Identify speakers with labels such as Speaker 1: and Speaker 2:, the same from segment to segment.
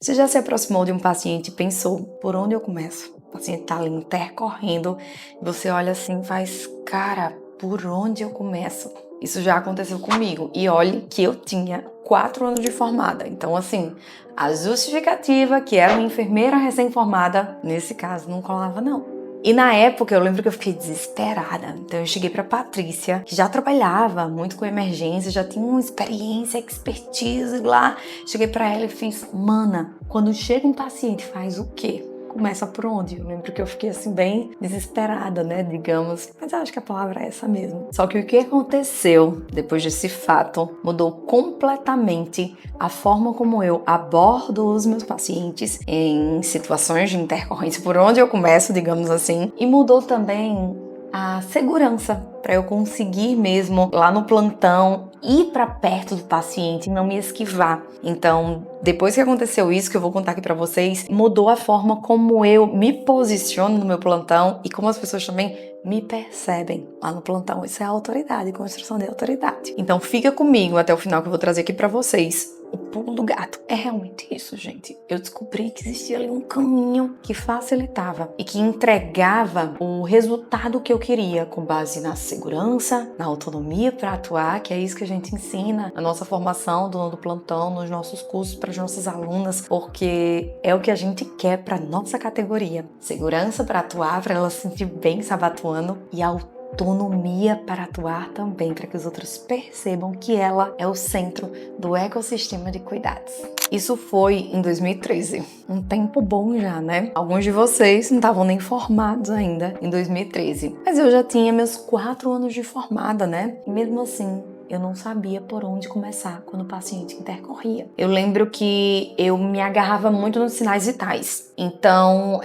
Speaker 1: Você já se aproximou de um paciente e pensou, por onde eu começo? O paciente tá ali intercorrendo, você olha assim e faz, cara, por onde eu começo? Isso já aconteceu comigo. E olhe que eu tinha 4 anos de formada. Então, assim, a justificativa que era uma enfermeira recém-formada, nesse caso, não colava, não. E na época eu lembro que eu fiquei desesperada. Então eu cheguei pra Patrícia, que já trabalhava muito com emergência, já tinha uma experiência, expertise lá. Cheguei pra ela e fiz, mana, quando chega um paciente faz o quê? Começa por onde? Eu lembro que eu fiquei assim bem desesperada, né, digamos. Mas eu acho que a palavra é essa mesmo. Só que o que aconteceu depois desse fato mudou completamente a forma como eu abordo os meus pacientes em situações de intercorrência, por onde eu começo, digamos assim, e mudou também a segurança para eu conseguir mesmo lá no plantão ir para perto do paciente e não me esquivar. Então, depois que aconteceu isso que eu vou contar aqui para vocês, mudou a forma como eu me posiciono no meu plantão e como as pessoas também me percebem lá no plantão. Isso é autoridade, construção de autoridade. Então, fica comigo até o final que eu vou trazer aqui para vocês o pulo do gato. É realmente isso, gente. Eu descobri que existia ali um caminho que facilitava e que entregava o resultado que eu queria com base na segurança, na autonomia para atuar, que é isso que a gente ensina na nossa formação do plantão, nos nossos cursos para as nossas alunas, porque é o que a gente quer para nossa categoria. Segurança para atuar, para ela se sentir bem, sabe, atuando, e autonomia para atuar também, para que os outros percebam que ela é o centro do ecossistema de cuidados. Isso foi em 2013, um tempo bom já, né? Alguns de vocês não estavam nem formados ainda em 2013, mas eu já tinha meus 4 anos de formada, né? E mesmo assim, eu não sabia por onde começar quando o paciente intercorria. Eu lembro que eu me agarrava muito nos sinais vitais. Então,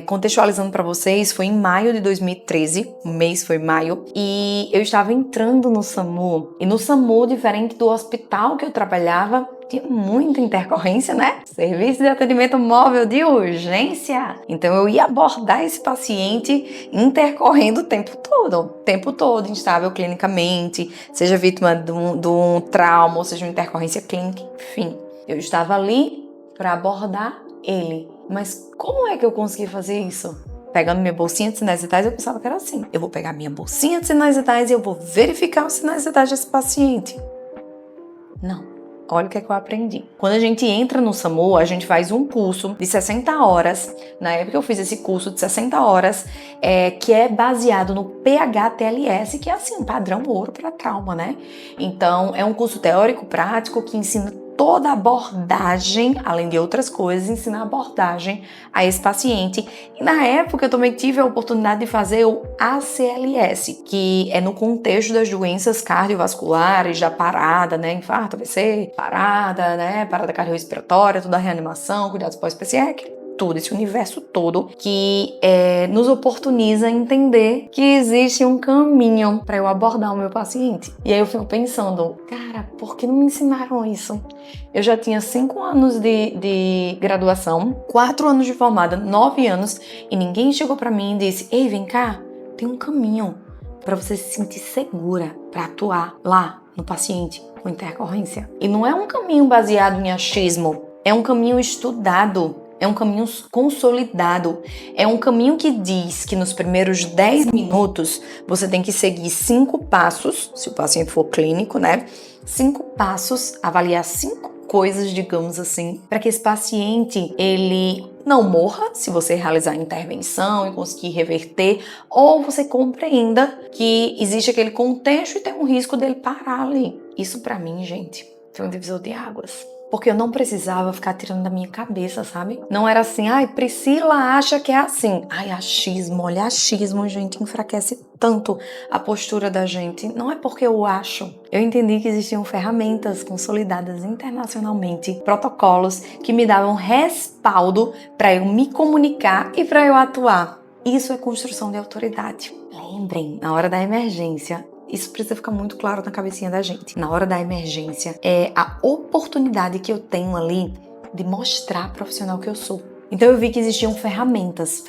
Speaker 1: contextualizando para vocês, foi em maio de 2013, o mês foi maio, e eu estava entrando no SAMU. E no SAMU, diferente do hospital que eu trabalhava, tinha muita intercorrência, né? Serviço de atendimento móvel de urgência. Então eu ia abordar esse paciente intercorrendo o tempo todo, instável clinicamente, seja vítima de um trauma, ou seja, uma intercorrência clínica, enfim. Eu estava ali para abordar ele. Mas como é que eu consegui fazer isso? Pegando minha bolsinha de sinais vitais, eu pensava que era assim. Eu vou pegar minha bolsinha de sinais vitais e eu vou verificar os sinais vitais desse paciente. Não. Olha o que é que eu aprendi. Quando a gente entra no SAMU, a gente faz um curso de 60 horas. Na época eu fiz esse curso de 60 horas, que é baseado no PHTLS, que é assim, padrão ouro para trauma, né? Então, é um curso teórico prático que ensina toda a abordagem, além de outras coisas, ensina a abordagem a esse paciente. E na época eu também tive a oportunidade de fazer o ACLS, que é no contexto das doenças cardiovasculares, da parada, né, infarto, AVC, parada, né, parada cardiorrespiratória, toda a reanimação, cuidados pós-PCE, tudo, esse universo todo que nos oportuniza entender que existe um caminho para eu abordar o meu paciente. E aí eu fico pensando, cara, por que não me ensinaram isso? Eu já tinha 5 anos de graduação, 4 anos de formada, 9 anos, e ninguém chegou para mim e disse, ei, vem cá, tem um caminho para você se sentir segura para atuar lá no paciente com intercorrência. E não é um caminho baseado em achismo, é um caminho estudado. É um caminho consolidado, é um caminho que diz que nos primeiros 10 minutos você tem que seguir 5 passos, se o paciente for clínico, né? 5 passos, avaliar 5 coisas, digamos assim, para que esse paciente, ele não morra se você realizar a intervenção e conseguir reverter, ou você compreenda que existe aquele contexto e tem um risco dele parar ali. Isso para mim, gente, foi um divisor de águas. Porque eu não precisava ficar tirando da minha cabeça, sabe? Não era assim, ai, Priscila acha que é assim. Ai, achismo, olha, achismo, gente, enfraquece tanto a postura da gente. Não é porque eu acho. Eu entendi que existiam ferramentas consolidadas internacionalmente, protocolos que me davam respaldo para eu me comunicar e para eu atuar. Isso é construção de autoridade. Lembrem, na hora da emergência, isso precisa ficar muito claro na cabecinha da gente. Na hora da emergência, é a oportunidade que eu tenho ali de mostrar profissional que eu sou. Então eu vi que existiam ferramentas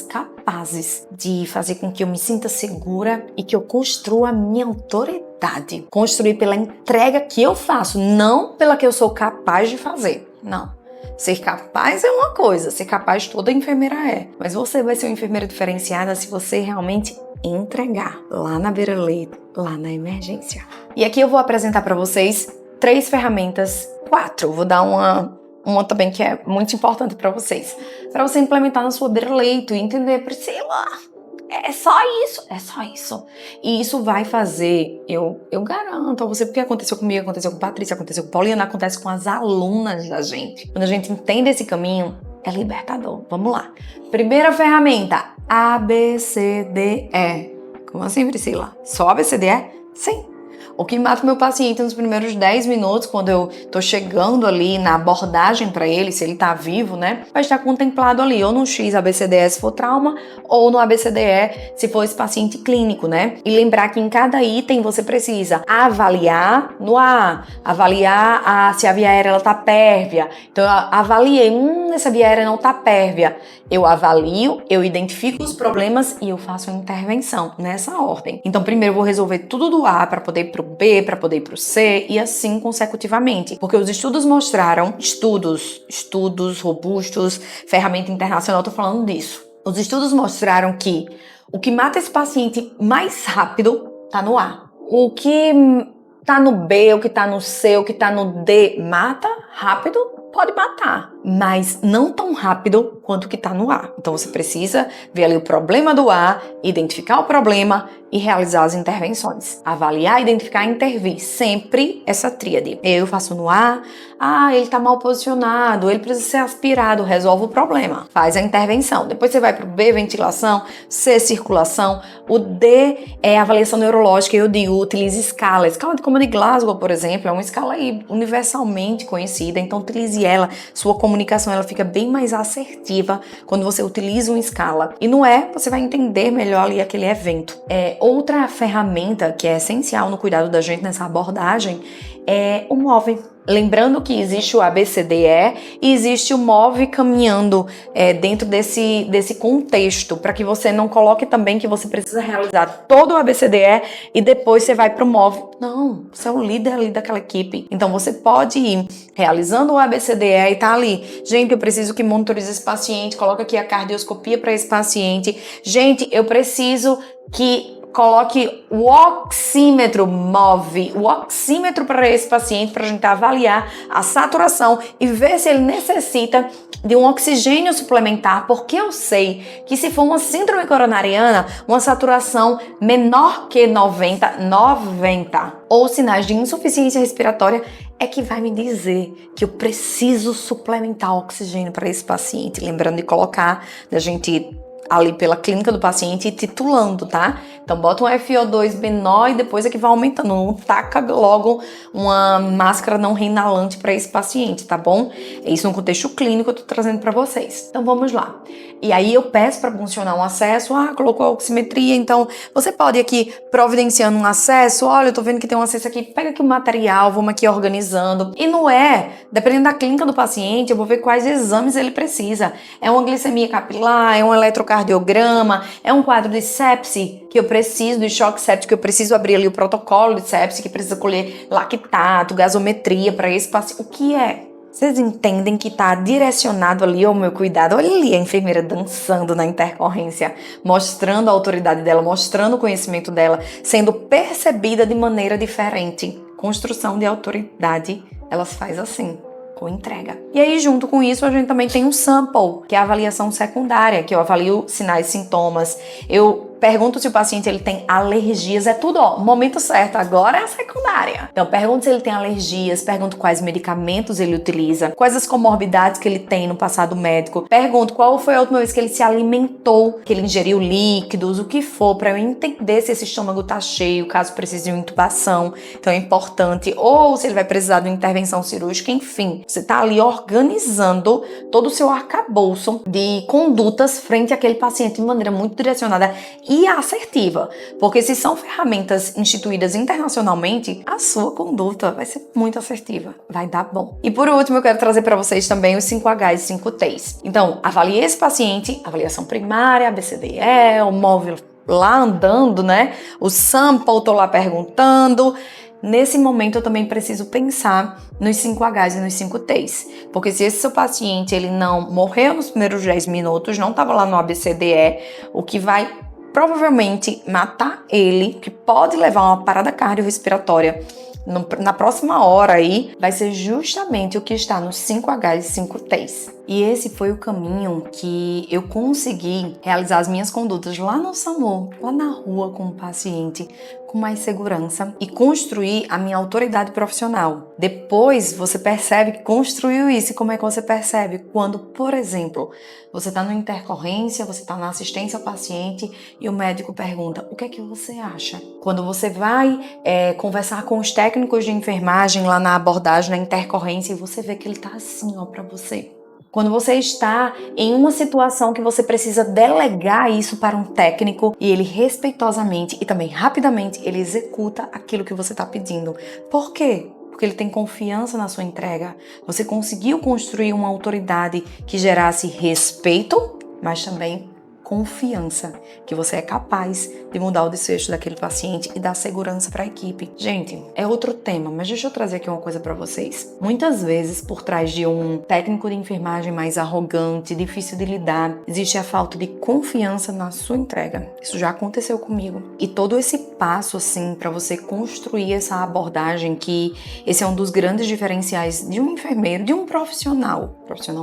Speaker 1: capazes de fazer com que eu me sinta segura e que eu construa a minha autoridade. Construir pela entrega que eu faço, não pela que eu sou capaz de fazer. Não. Ser capaz é uma coisa, ser capaz toda enfermeira é. Mas você vai ser uma enfermeira diferenciada se você realmente entregar lá na beira-leito, lá na emergência. E aqui eu vou apresentar para vocês 3 ferramentas, 4. Vou dar uma também que é muito importante para vocês. Para você implementar na sua beira-leito e entender, Priscila, é só isso. E isso vai fazer, eu garanto a você, porque aconteceu comigo, aconteceu com Patrícia, aconteceu com Pauliana, acontece com as alunas da gente. Quando a gente entende esse caminho, é libertador. Vamos lá. Primeira ferramenta, ABCDE. Como assim, Priscila? Só ABCDE? Sim. O que mata o meu paciente nos primeiros 10 minutos, quando eu tô chegando ali na abordagem para ele, se ele tá vivo, né? Vai estar contemplado ali, ou no X ABCDE se for trauma, ou no ABCDE se for esse paciente clínico, né? E lembrar que em cada item você precisa avaliar no A, avaliar se a via aérea ela tá pérvia. Então eu avaliei, essa via aérea não tá pérvia. Eu avalio, eu identifico os problemas e eu faço a intervenção nessa ordem. Então primeiro eu vou resolver tudo do A para poder ir pro B, para poder ir pro C e assim consecutivamente. Porque os estudos mostraram, estudos robustos, ferramenta internacional, tô falando disso. Os estudos mostraram que o que mata esse paciente mais rápido tá no A. O que tá no B, o que tá no C, o que tá no D mata rápido, pode matar, mas não tão rápido quanto o que está no A. Então você precisa ver ali o problema do A, identificar o problema e realizar as intervenções. Avaliar, identificar e intervir. Sempre essa tríade. Eu faço no A, ele está mal posicionado, ele precisa ser aspirado, resolve o problema. Faz a intervenção. Depois você vai para o B, ventilação, C, circulação. O D é avaliação neurológica. Eu digo, utilize escala. Escala de Coma de Glasgow, por exemplo, é uma escala aí universalmente conhecida, então utilize ela. Sua comunicação ela fica bem mais assertiva quando você utiliza uma escala. E no E, você vai entender melhor ali aquele evento. Outra ferramenta que é essencial no cuidado da gente nessa abordagem é o MOVE. Lembrando que existe o ABCDE e existe o MOVE caminhando dentro desse contexto, para que você não coloque também que você precisa realizar todo o ABCDE e depois você vai para o MOVE. Não, você é o líder ali daquela equipe. Então você pode ir realizando o ABCDE e tá ali. Gente, eu preciso que monitorize esse paciente, coloca aqui a cardioscopia para esse paciente. Gente, eu preciso que coloque o oxímetro, MOVE, o oxímetro para esse paciente, para a gente avaliar a saturação e ver se ele necessita de um oxigênio suplementar, porque eu sei que se for uma síndrome coronariana, uma saturação menor que 90 ou sinais de insuficiência respiratória é que vai me dizer que eu preciso suplementar oxigênio para esse paciente. Lembrando de colocar, da gente ali pela clínica do paciente e titulando, tá? Então bota um FO2 menor e depois é que vai aumentando, não taca logo uma máscara não reinalante para esse paciente, tá bom? É isso no contexto clínico que eu tô trazendo para vocês. Então vamos lá. E aí eu peço para funcionar um acesso, colocou a oximetria, então você pode aqui providenciando um acesso, olha, eu tô vendo que tem um acesso aqui, pega aqui o material, vamos aqui organizando. E não dependendo da clínica do paciente, eu vou ver quais exames ele precisa. É uma glicemia capilar, é um eletrocardiograma, é um quadro de sepse que eu preciso, de choque séptico, que eu preciso abrir ali o protocolo de sepse, que precisa colher lactato, gasometria para esse paciente. O que é? Vocês entendem que está direcionado ali ao meu cuidado? Olha ali a enfermeira dançando na intercorrência, mostrando a autoridade dela, mostrando o conhecimento dela, sendo percebida de maneira diferente. Construção de autoridade, elas faz assim, com entrega. E aí, junto com isso, a gente também tem um sample, que é a avaliação secundária, que eu avalio sinais e sintomas. Eu pergunto se o paciente ele tem alergias, é tudo, momento certo, agora é a secundária. Então, pergunto se ele tem alergias, pergunto quais medicamentos ele utiliza, quais as comorbidades que ele tem no passado médico, pergunto qual foi a última vez que ele se alimentou, que ele ingeriu líquidos, o que for, para eu entender se esse estômago tá cheio, caso precise de uma intubação, então é importante, ou se ele vai precisar de uma intervenção cirúrgica, enfim, você tá ali organizando todo o seu arcabouço de condutas frente àquele paciente de maneira muito direcionada e assertiva, porque se são ferramentas instituídas internacionalmente, a sua conduta vai ser muito assertiva, vai dar bom. E por último, eu quero trazer para vocês também os 5Hs e 5Ts. Então, avalie esse paciente, avaliação primária, ABCDE, o móvel lá andando, né? O sample, tô lá perguntando. Nesse momento eu também preciso pensar nos 5Hs e nos 5Ts, porque se esse seu paciente ele não morreu nos primeiros 10 minutos, não estava lá no ABCDE, o que vai provavelmente matar ele, que pode levar a uma parada cardiorrespiratória na próxima hora aí, vai ser justamente o que está nos 5Hs e 5Ts. E esse foi o caminho que eu consegui realizar as minhas condutas lá no SAMU, lá na rua com o paciente, com mais segurança e construir a minha autoridade profissional. Depois você percebe que construiu isso. E como é que você percebe? Quando, por exemplo, você está na intercorrência, você está na assistência ao paciente e o médico pergunta: o que é que você acha? Quando você vai conversar com os técnicos de enfermagem lá na abordagem, na intercorrência, e você vê que ele está assim, ó, para você. Quando você está em uma situação que você precisa delegar isso para um técnico e ele respeitosamente e também rapidamente ele executa aquilo que você está pedindo. Por quê? Porque ele tem confiança na sua entrega. Você conseguiu construir uma autoridade que gerasse respeito, mas também confiança, que você é capaz de mudar o desfecho daquele paciente e dar segurança para a equipe. Gente, é outro tema, mas deixa eu trazer aqui uma coisa para vocês. Muitas vezes, por trás de um técnico de enfermagem mais arrogante, difícil de lidar, existe a falta de confiança na sua entrega. Isso já aconteceu comigo. E todo esse passo, assim, para você construir essa abordagem, que esse é um dos grandes diferenciais de um enfermeiro, de um profissional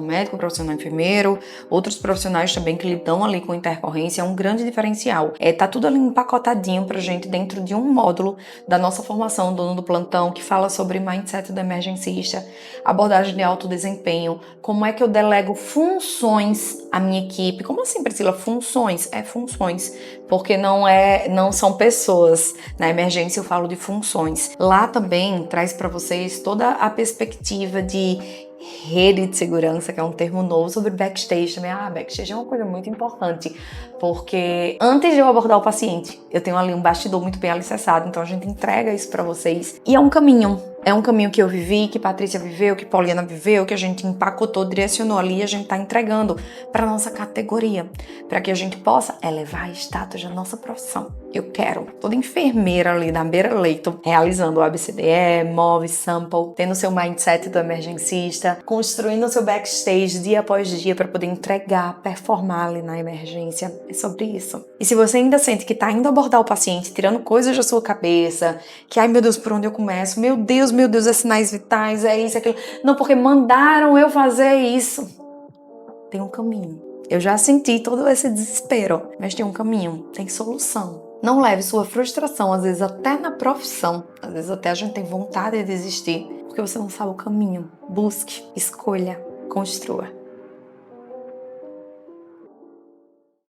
Speaker 1: médico, profissional enfermeiro, outros profissionais também que lidam ali com intercorrência, é um grande diferencial. Tá tudo ali empacotadinho pra gente dentro de um módulo da nossa formação dono do plantão, que fala sobre mindset do emergencista, abordagem de alto desempenho, como é que eu delego funções à minha equipe. Como assim, Priscila? Funções? Funções, porque não são pessoas. Na emergência eu falo de funções. Lá também traz para vocês toda a perspectiva de rede de segurança, que é um termo novo, sobre backstage também. Backstage é uma coisa muito importante, porque antes de eu abordar o paciente, eu tenho ali um bastidor muito bem alicerçado, então a gente entrega isso pra vocês. E é um caminho que eu vivi, que Patrícia viveu, que Pauliana viveu, que a gente empacotou, direcionou ali e a gente tá entregando pra nossa categoria, para que a gente possa elevar o status da nossa profissão. Eu quero toda enfermeira ali na beira-leito, realizando o ABCDE, MOV, Sample, tendo seu mindset do emergencista, construindo o seu backstage dia após dia para poder entregar, performar ali na emergência. É sobre isso. E se você ainda sente que tá indo abordar o paciente, tirando coisas da sua cabeça, que ai meu Deus, por onde eu começo? Meu Deus, é sinais vitais, é isso, aquilo. Não, porque mandaram eu fazer isso. Tem um caminho. Eu já senti todo esse desespero, mas tem um caminho, tem solução. Não leve sua frustração, às vezes até na profissão, às vezes até a gente tem vontade de desistir, porque você não sabe o caminho. Busque, escolha, construa.